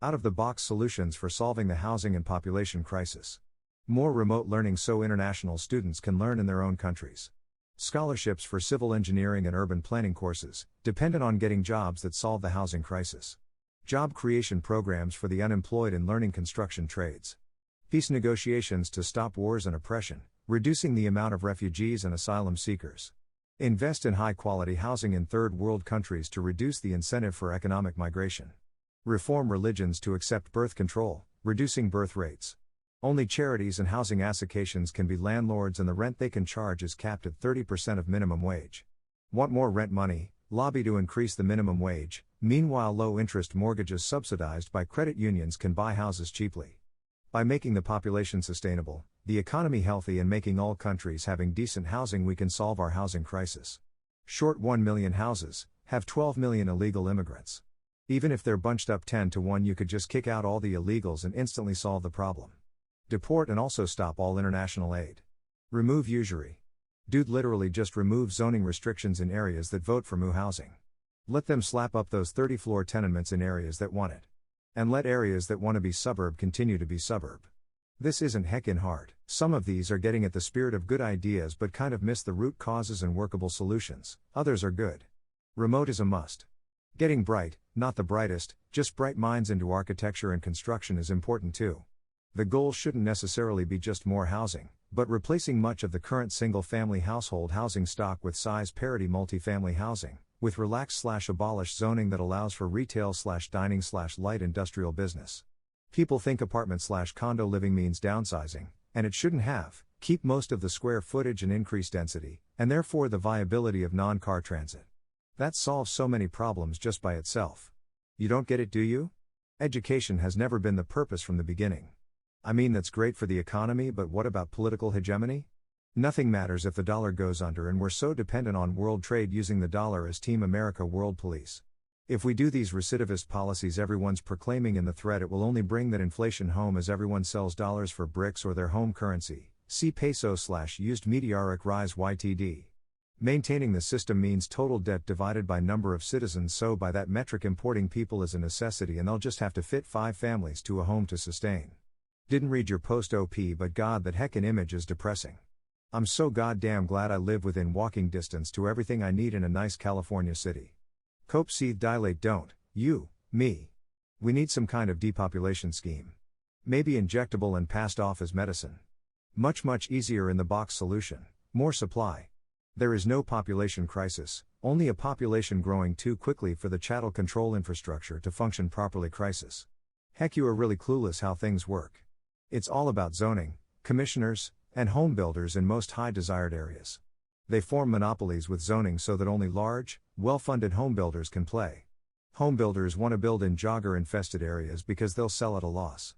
Out-of-the-box solutions for solving the housing and population crisis. More remote learning so international students can learn in their own countries. Scholarships for civil engineering and urban planning courses, dependent on getting jobs that solve the housing crisis. Job creation programs for the unemployed in learning construction trades. Peace negotiations to stop wars and oppression, reducing the amount of refugees and asylum seekers. Invest in high-quality housing in third world countries to reduce the incentive for economic migration. Reform religions to accept birth control, reducing birth rates. Only charities and housing associations can be landlords and the rent they can charge is capped at 30% of minimum wage. Want more rent money? Lobby to increase the minimum wage. Meanwhile, low-interest mortgages subsidized by credit unions can buy houses cheaply. By making the population sustainable, the economy healthy and making all countries having decent housing, we can solve our housing crisis. Short 1 million houses, have 12 million illegal immigrants. Even if they're bunched up 10 to 1, you could just kick out all the illegals and instantly solve the problem. Deport and also stop all international aid. Remove usury. Dude, literally just remove zoning restrictions in areas that vote for MU housing. Let them slap up those 30-floor tenements in areas that want it. And let areas that want to be suburb continue to be suburb. This isn't heckin' hard. Some of these are getting at the spirit of good ideas but kind of miss the root causes and workable solutions. Others are good. Remote is a must. Getting bright, not the brightest, just bright minds into architecture and construction is important too. The goal shouldn't necessarily be just more housing, but replacing much of the current single-family household housing stock with size parity multifamily housing, with relaxed/abolished zoning that allows for retail/dining/light industrial business. People think apartment/condo living means downsizing, and it shouldn't have. Keep most of the square footage and increase density, and therefore the viability of non-car transit. That solves so many problems just by itself. You don't get it, do you? Education has never been the purpose from the beginning. I mean, that's great for the economy, but what about political hegemony? Nothing matters if the dollar goes under and we're so dependent on world trade using the dollar as Team America world police. If we do these recidivist policies everyone's proclaiming in the thread, it will only bring that inflation home as everyone sells dollars for bricks or their home currency. See peso/used meteoric rise YTD. Maintaining the system means total debt divided by number of citizens, so by that metric importing people is a necessity and they'll just have to fit 5 families to a home to sustain. Didn't read your post OP, but God, that heckin' image is depressing. I'm so goddamn glad I live within walking distance to everything I need in a nice California city. Cope, seethe, dilate, don't, you, me. We need some kind of depopulation scheme. Maybe injectable and passed off as medicine. Much easier in the box solution. More supply. There is no population crisis, only a population growing too quickly for the chattel control infrastructure to function properly crisis. Heck, you are really clueless how things work. It's all about zoning, commissioners, and home builders in most high desired areas. They form monopolies with zoning so that only large, well-funded home builders can play. Home builders want to build in jogger-infested areas because they'll sell at a loss.